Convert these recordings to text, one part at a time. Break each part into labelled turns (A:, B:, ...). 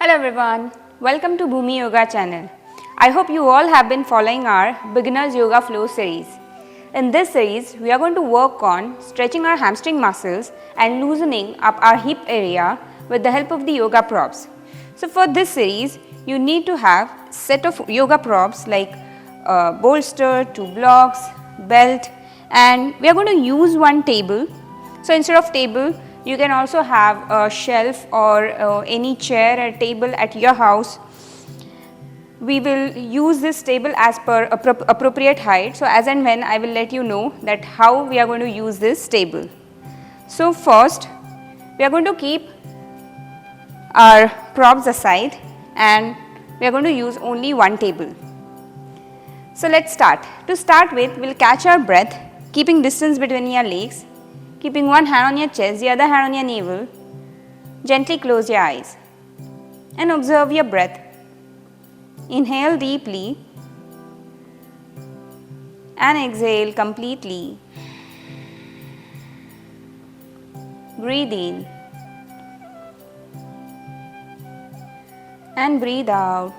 A: Hello everyone, welcome to BHUUMI Yoga channel. I hope you all have been following our Beginners Yoga Flow series. In this series, we are going to work on stretching our hamstring muscles and loosening up our hip area with the help of the yoga props. So for this series, you need to have set of yoga props like bolster, 2 blocks, belt, and we are going to use one table. So instead of table, you can also have a shelf or any chair or table at your house. We will use this table as per appropriate height. So as and when I will let you know that how we are going to use this table. So first, we are going to keep our props aside and we are going to use only one table. So let's start. To start with, we'll catch our breath, keeping distance between your legs. Keeping one hand on your chest, the other hand on your navel, gently close your eyes and observe your breath. Inhale deeply and exhale completely. Breathe in and breathe out.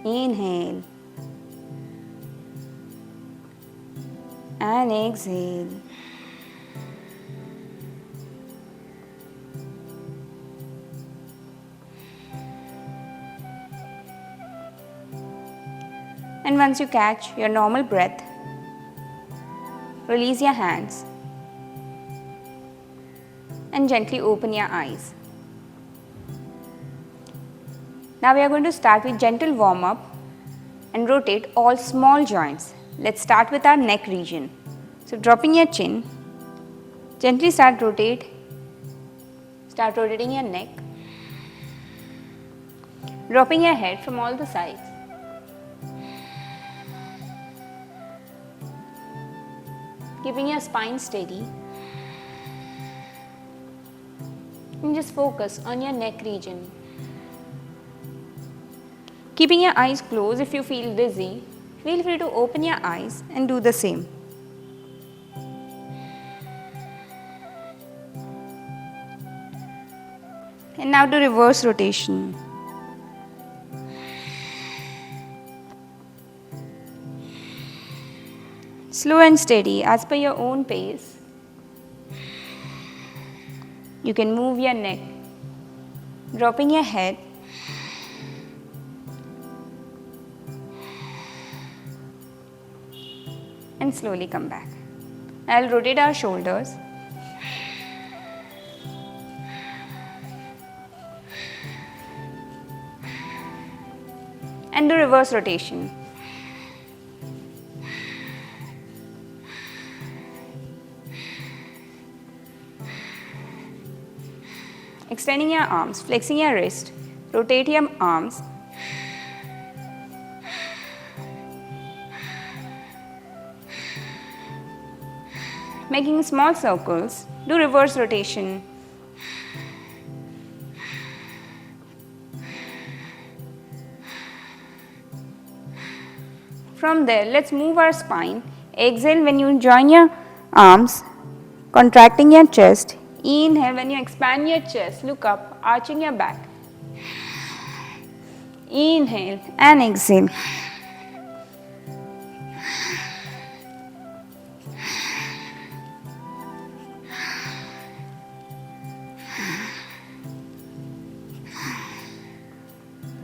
A: Inhale and exhale. And once you catch your normal breath, release your hands and gently open your eyes. Now we are going to start with gentle warm up and rotate all small joints. Let's start with our neck region. So dropping your chin, gently start rotating your neck, dropping your head from all the sides. Keeping your spine steady and just focus on your neck region. Keeping your eyes closed. If you feel dizzy, feel free to open your eyes and do the same. And now to reverse rotation. Slow and steady as per your own pace. You can move your neck, dropping your head, and slowly come back. I'll rotate our shoulders. And do reverse rotation. Extending your arms, flexing your wrist, rotate your arms. Making small circles, do reverse rotation. From there, let's move our spine. Exhale when you join your arms, contracting your chest. Inhale when you expand your chest, look up, arching your back. Inhale and exhale.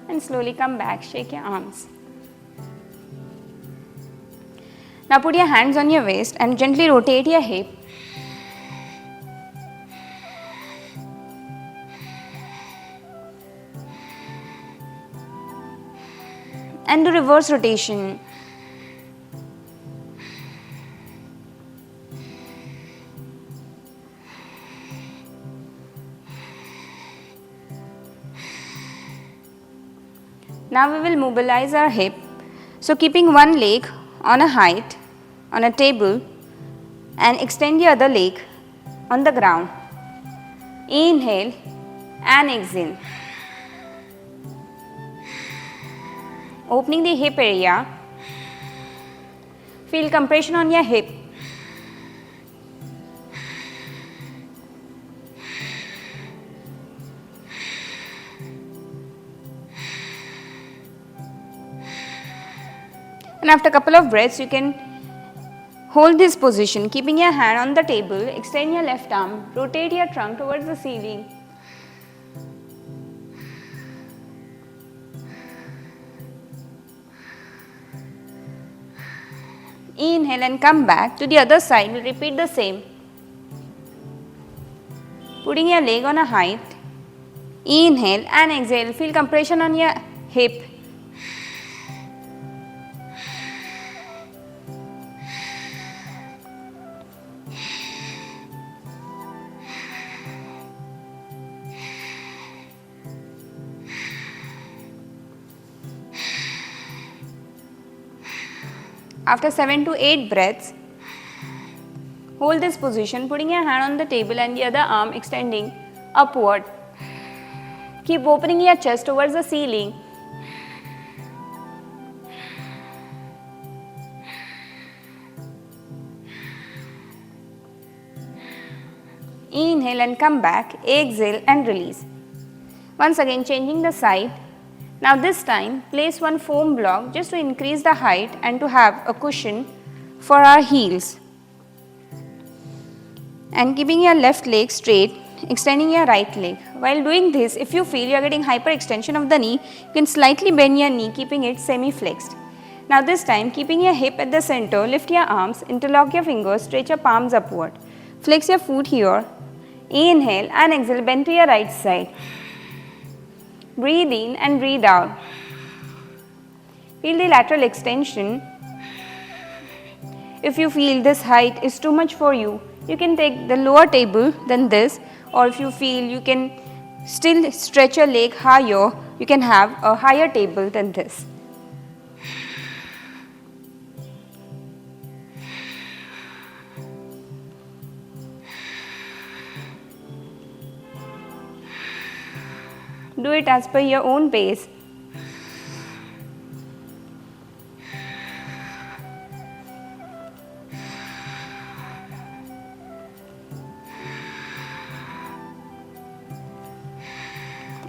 A: And slowly come back, shake your arms. Now put your hands on your waist and gently rotate your hip. And do reverse rotation. Now we will mobilize our hip. So keeping one leg on a height on a table and extend the other leg on the ground. Inhale and exhale. Opening the hip area. Feel compression on your hip. And after a couple of breaths, you can hold this position, keeping your hand on the table, extend your left arm, rotate your trunk towards the ceiling. Inhale and come back to the other side. We'll repeat the same. Putting your leg on a height. Inhale and exhale. Feel compression on your hip. After 7 to 8 breaths, hold this position, putting your hand on the table and the other arm extending upward. Keep opening your chest towards the ceiling. Inhale and come back, exhale and release. Once again changing the side. Now this time place one foam block just to increase the height and to have a cushion for our heels. And keeping your left leg straight, extending your right leg. While doing this, if you feel you are getting hyperextension of the knee, you can slightly bend your knee, keeping it semi-flexed. Now this time, keeping your hip at the center, lift your arms, interlock your fingers, stretch your palms upward. Flex your foot here. Inhale and exhale, bend to your right side. Breathe in and breathe out. Feel the lateral extension. If you feel this height is too much for you, you can take the lower table than this, or if you feel you can still stretch your leg higher, you can have a higher table than this. Do it as per your own pace.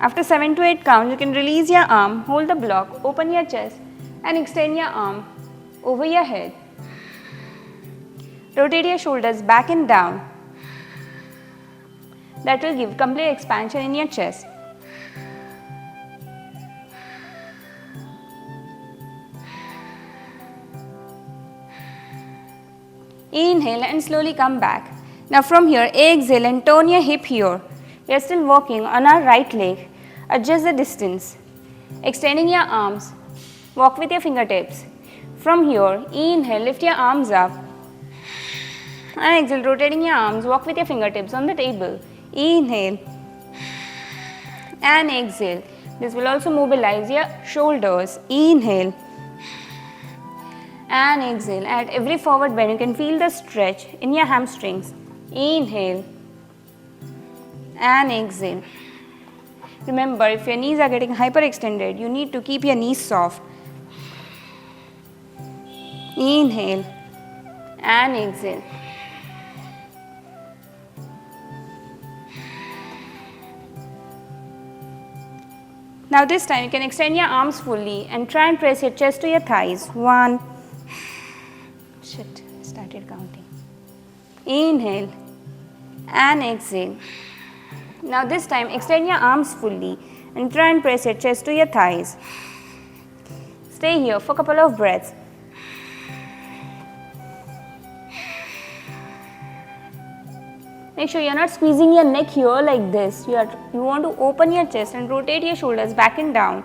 A: After 7 to 8 counts, you can release your arm, hold the block, open your chest and extend your arm over your head. Rotate your shoulders back and down. That will give complete expansion in your chest. Inhale and slowly come back. Now from here, exhale and turn your hip here. We are still working on our right leg. Adjust the distance. Extending your arms. Walk with your fingertips. From here, inhale, lift your arms up. And exhale, rotating your arms. Walk with your fingertips on the table. Inhale. And exhale. This will also mobilize your shoulders. Inhale. And exhale. At every forward bend, you can feel the stretch in your hamstrings. Inhale. And exhale. Remember, if your knees are getting hyperextended, you need to keep your knees soft. Inhale. And exhale. Now this time, you can extend your arms fully and try and press your chest to your thighs. 1. Started counting. Inhale and exhale. Now this time extend your arms fully and try and press your chest to your thighs. Stay here for a couple of breaths. Make sure you are not squeezing your neck here like this. You want to open your chest and rotate your shoulders back and down.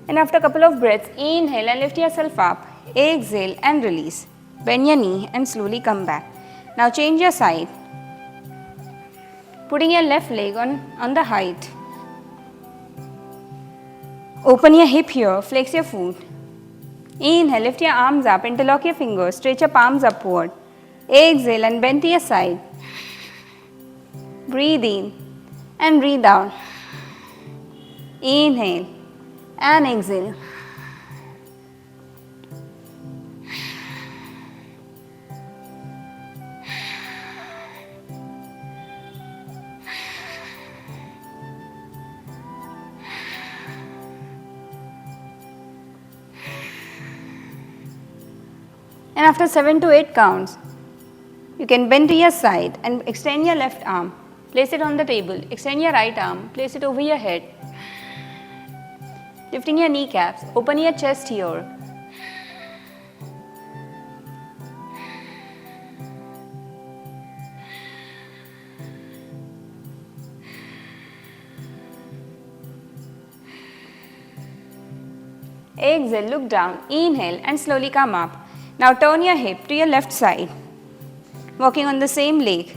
A: And after a couple of breaths, inhale and lift yourself up. Exhale and release. Bend your knee and slowly come back. Now change your side. Putting your left leg on the height. Open your hip here, flex your foot. Inhale, lift your arms up, interlock your fingers, stretch your palms upward. Exhale and bend to your side. Breathe in and breathe out. Inhale and exhale. And after 7 to 8 counts, you can bend to your side and extend your left arm. Place it on the table. Extend your right arm. Place it over your head. Lifting your kneecaps. Open your chest here. Exhale, look down. Inhale and slowly come up. Now turn your hip to your left side. Walking on the same leg.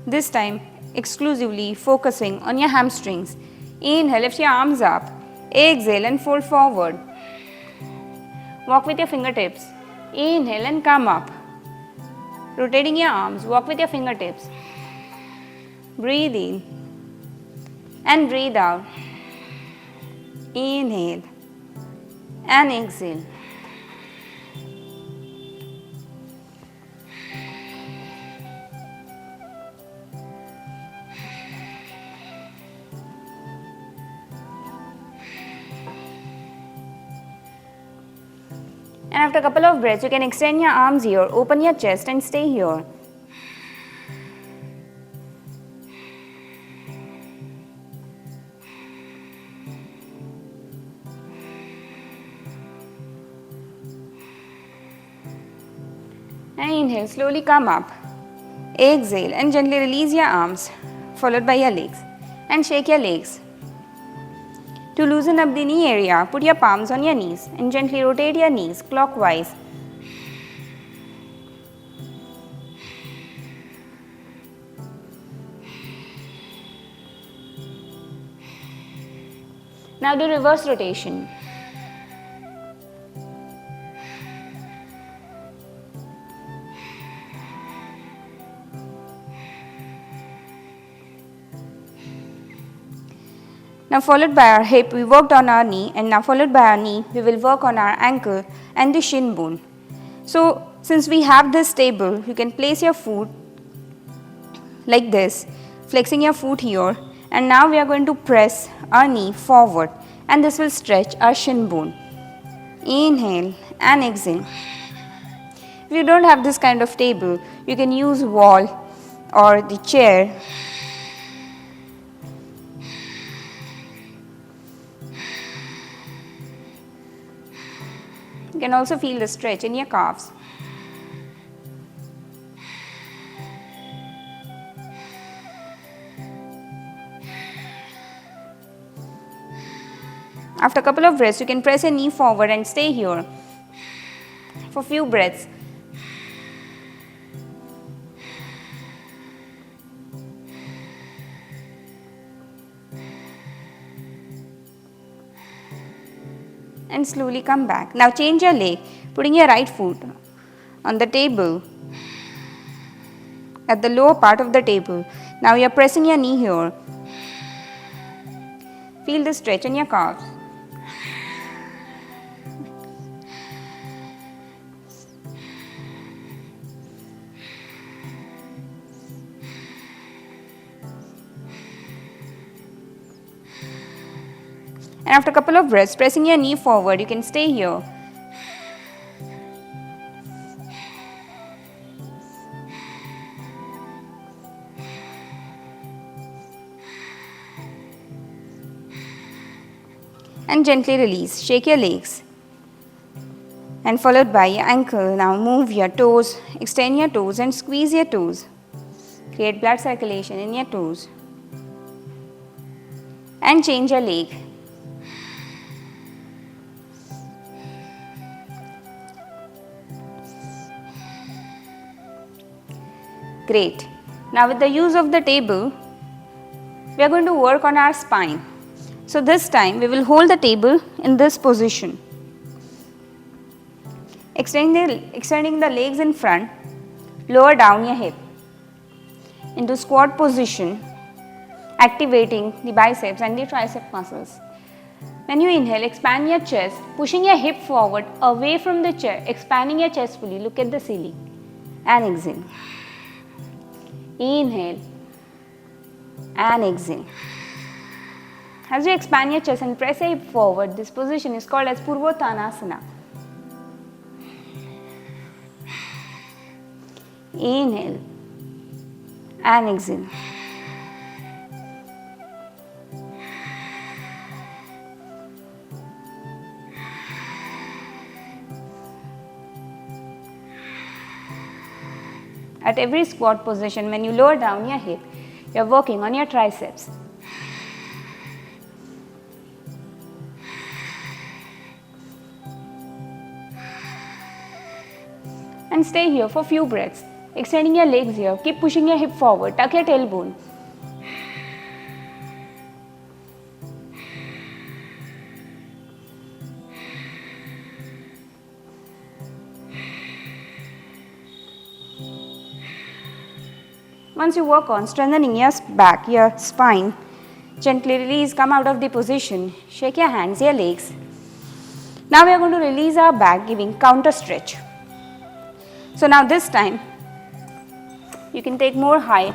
A: This time exclusively focusing on your hamstrings. Inhale, lift your arms up. Exhale and fold forward. Walk with your fingertips. Inhale and come up. Rotating your arms, walk with your fingertips. Breathe in and breathe out. Inhale and exhale. And after a couple of breaths, you can extend your arms here, open your chest and stay here. And inhale, slowly come up. Exhale and gently release your arms, followed by your legs. And shake your legs. To loosen up the knee area, put your palms on your knees and gently rotate your knees clockwise. Now do reverse rotation. Now followed by our hip, we worked on our knee, and now followed by our knee, we will work on our ankle and the shin bone. So since we have this table, you can place your foot like this, flexing your foot here, and now we are going to press our knee forward, and this will stretch our shin bone. Inhale and exhale. If you don't have this kind of table, you can use wall or the chair. You can also feel the stretch in your calves. After a couple of breaths, you can press your knee forward and stay here for a few breaths. And slowly come back. Now change your leg, putting your right foot on the table at the lower part of the table. Now you are pressing your knee here. Feel the stretch in your calves. And after a couple of breaths, pressing your knee forward, you can stay here. And gently release. Shake your legs. And followed by your ankle. Now move your toes, extend your toes and squeeze your toes. Create blood circulation in your toes. And change your leg. Great. Now with the use of the table, we are going to work on our spine. So this time we will hold the table in this position. Extending the legs in front, lower down your hip into squat position, activating the biceps and the tricep muscles. When you inhale, expand your chest, pushing your hip forward away from the chair, expanding your chest fully, look at the ceiling, and exhale. Inhale and exhale. As you expand your chest and press your hip forward, this position is called as Purvottanasana. Inhale and exhale. At every squat position, when you lower down your hip, you are working on your triceps. And stay here for few breaths. Extending your legs here, keep pushing your hip forward, tuck your tailbone. Once you work on strengthening your back, your spine, gently release, come out of the position, shake your hands, your legs. Now we are going to release our back, giving counter stretch. So now this time, you can take more height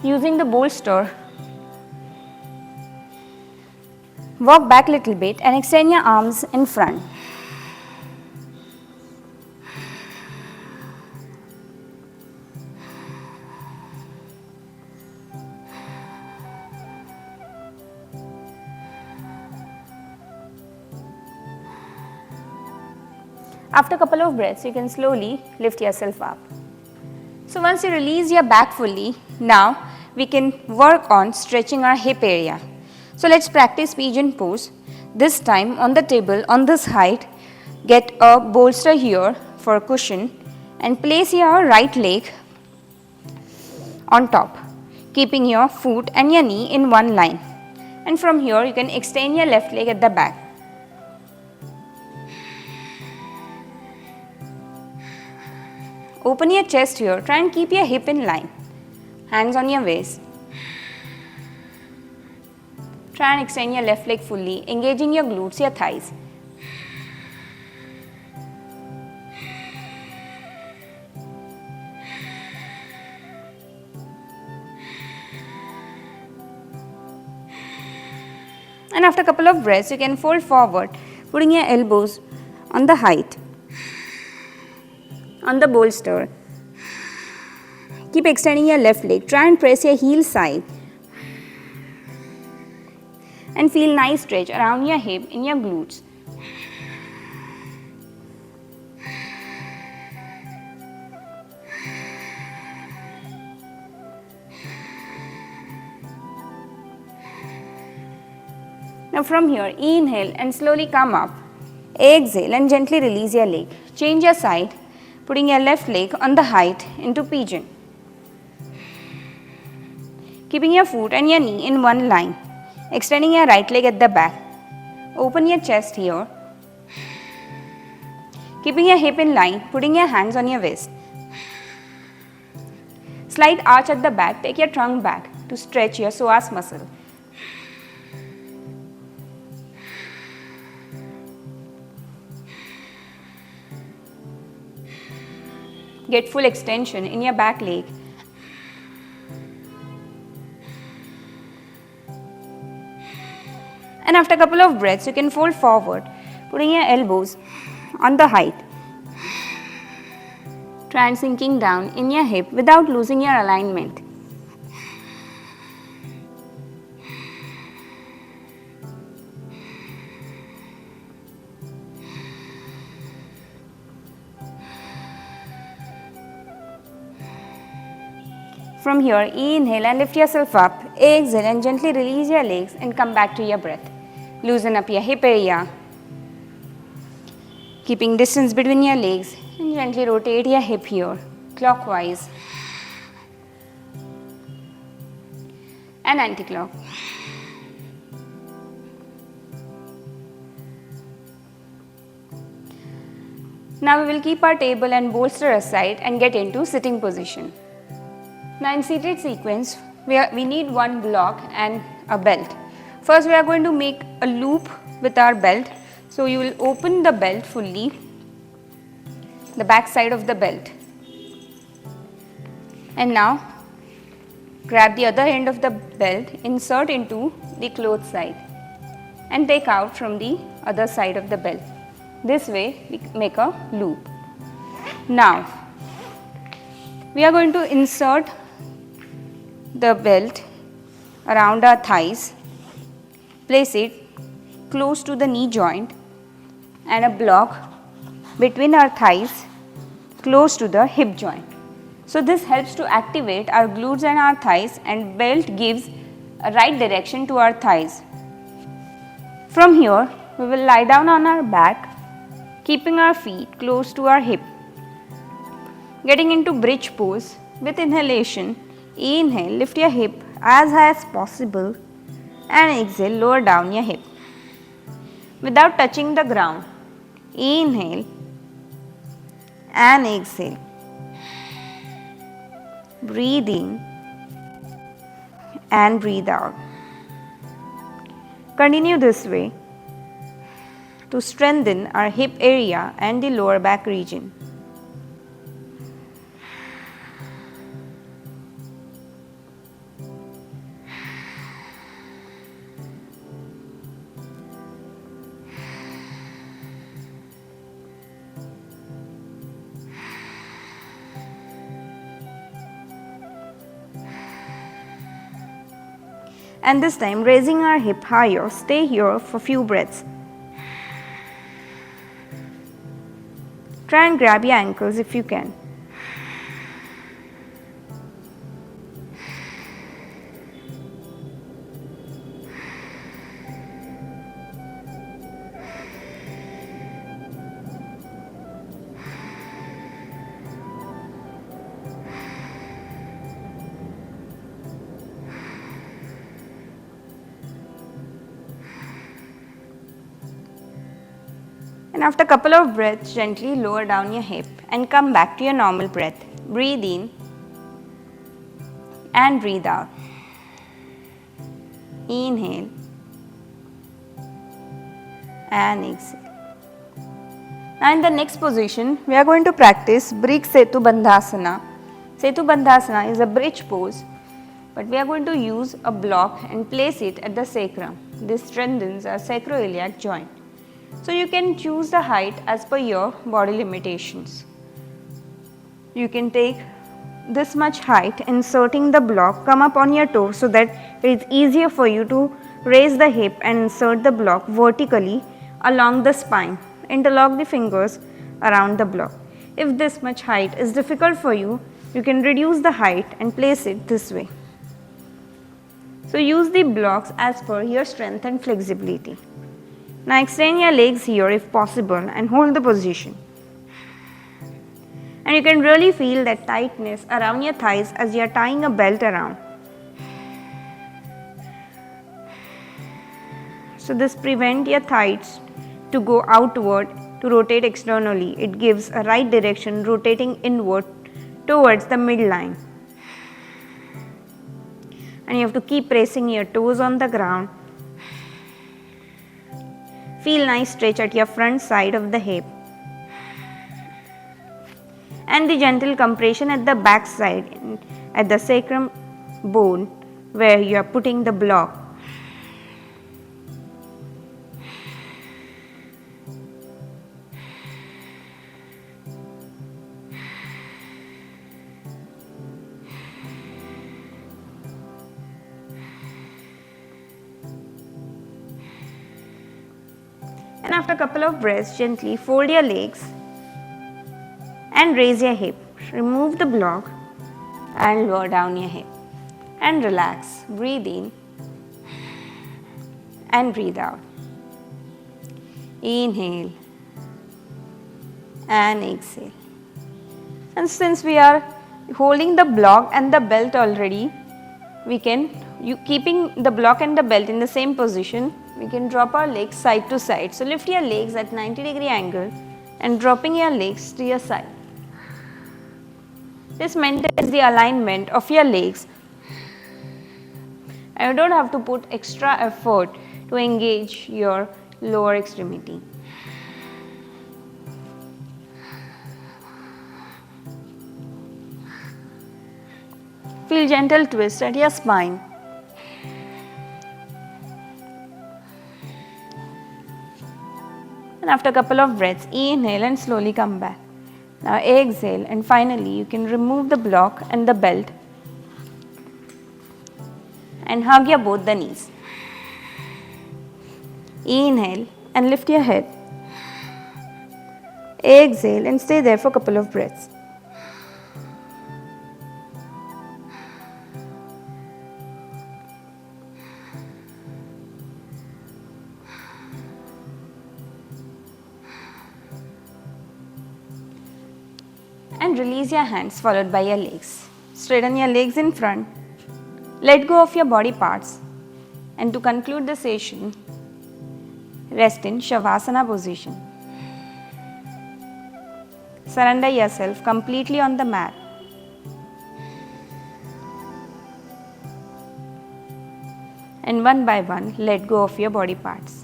A: using the bolster. Walk back a little bit and extend your arms in front. After a couple of breaths, you can slowly lift yourself up. So once you release your back fully, now we can work on stretching our hip area. So let's practice pigeon pose. This time on the table, on this height, get a bolster here for a cushion and place your right leg on top, keeping your foot and your knee in one line. And from here, you can extend your left leg at the back. Open your chest here, try and keep your hip in line. Hands on your waist. Try and extend your left leg fully, engaging your glutes, your thighs. And after a couple of breaths, you can fold forward, putting your elbows on the height, on the bolster. Keep extending your left leg. Try and press your heel side. And feel nice stretch around your hip in your glutes. Now from here, inhale and slowly come up. Exhale and gently release your leg. Change your side, putting your left leg on the height into pigeon. Keeping your foot and your knee in one line. Extending your right leg at the back. Open your chest here. Keeping your hip in line, putting your hands on your waist. Slight arch at the back, take your trunk back to stretch your psoas muscle. Get full extension in your back leg. And after a couple of breaths, you can fold forward, putting your elbows on the height. Try and sinking down in your hip without losing your alignment. From here, inhale and lift yourself up. Exhale and gently release your legs and come back to your breath. Loosen up your hip area. Keeping distance between your legs and gently rotate your hip here, clockwise and anti-clock. Now we will keep our table and bolster aside and get into sitting position. Now in seated sequence, we need one block and a belt. First we are going to make a loop with our belt. So you will open the belt fully, the back side of the belt. And now grab the other end of the belt, insert into the cloth side and take out from the other side of the belt. This way we make a loop. Now We are going to insert the belt around our thighs, place it close to the knee joint and a block between our thighs close to the hip joint. So this helps to activate our glutes and our thighs, and belt gives a right direction to our thighs. From here, we will lie down on our back, keeping our feet close to our hip. Getting into bridge pose with inhalation, inhale, lift your hip as high as possible and exhale, lower down your hip. Without touching the ground, inhale and exhale. Breathe in and breathe out. Continue this way to strengthen our hip area and the lower back region. And this time raising our hip higher, stay here for few breaths. Try and grab your ankles if you can. And after a couple of breaths, gently lower down your hip and come back to your normal breath. Breathe in and breathe out. Inhale and exhale. Now in the next position, we are going to practice Brick Setu Bandhasana. Setu Bandhasana is a bridge pose, but we are going to use a block and place it at the sacrum. This strengthens our sacroiliac joint. So you can choose the height as per your body limitations. You can take this much height, inserting the block, come up on your toe so that it is easier for you to raise the hip and insert the block vertically along the spine. Interlock the fingers around the block. If this much height is difficult for you, you can reduce the height and place it this way. So use the blocks as per your strength and flexibility. Now extend your legs here if possible and hold the position. And you can really feel that tightness around your thighs as you are tying a belt around. So this prevents your thighs to go outward to rotate externally. It gives a right direction, rotating inward towards the midline. And you have to keep pressing your toes on the ground. Feel nice stretch at your front side of the hip and the gentle compression at the back side at the sacrum bone where you are putting the block. And after a couple of breaths, gently fold your legs and raise your hip. Remove the block and lower down your hip. And relax. Breathe in and breathe out. Inhale and exhale. And since we are holding the block and the belt already, we can, keeping the block and the belt in the same position, we can drop our legs side to side. So lift your legs at 90-degree angle and dropping your legs to your side. This maintains the alignment of your legs and you don't have to put extra effort to engage your lower extremity. Feel gentle twist at your spine. And after a couple of breaths, inhale and slowly come back. Now exhale, and finally you can remove the block and the belt and hug your both the knees. Inhale and lift your head. Exhale and stay there for a couple of breaths. And release your hands followed by your legs. Straighten your legs in front. Let go of your body parts. And to conclude the session, rest in Shavasana position. Surrender yourself completely on the mat. And one by one, let go of your body parts.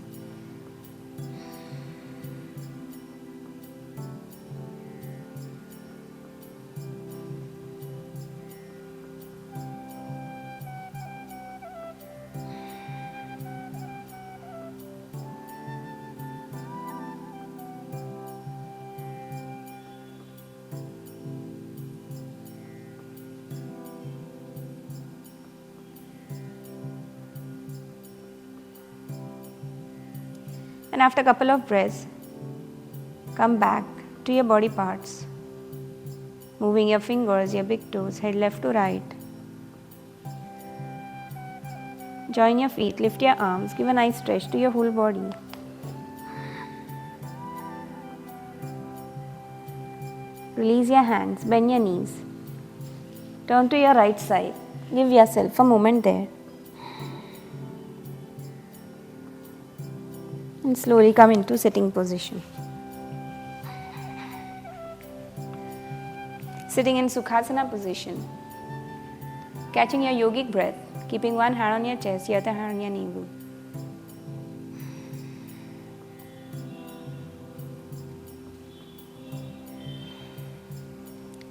A: And after a couple of breaths, come back to your body parts, moving your fingers, your big toes, head left to right. Join your feet, lift your arms, give a nice stretch to your whole body. Release your hands, bend your knees. Turn to your right side. Give yourself a moment there. And slowly come into sitting position. Sitting in Sukhasana position. Catching your yogic breath, keeping one hand on your chest, the other hand on your navel.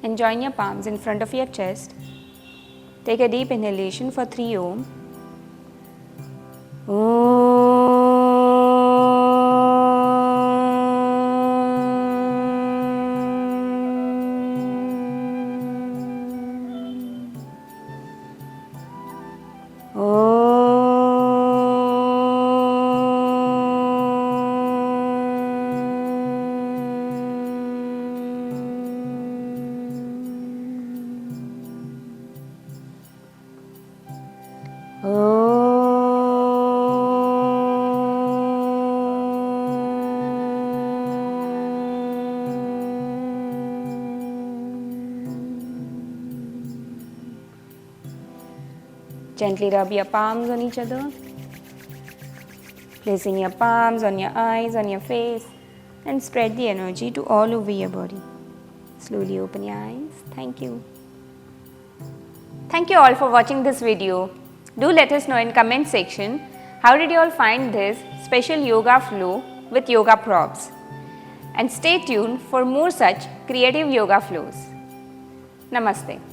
A: And join your palms in front of your chest. Take a deep inhalation for 3 Om. Gently rub your palms on each other, placing your palms on your eyes, on your face, and spread the energy to all over your body. Slowly open your eyes. Thank you. Thank you all for watching this video. Do let us know in comment section how did you all find this special yoga flow with yoga props. And stay tuned for more such creative yoga flows. Namaste.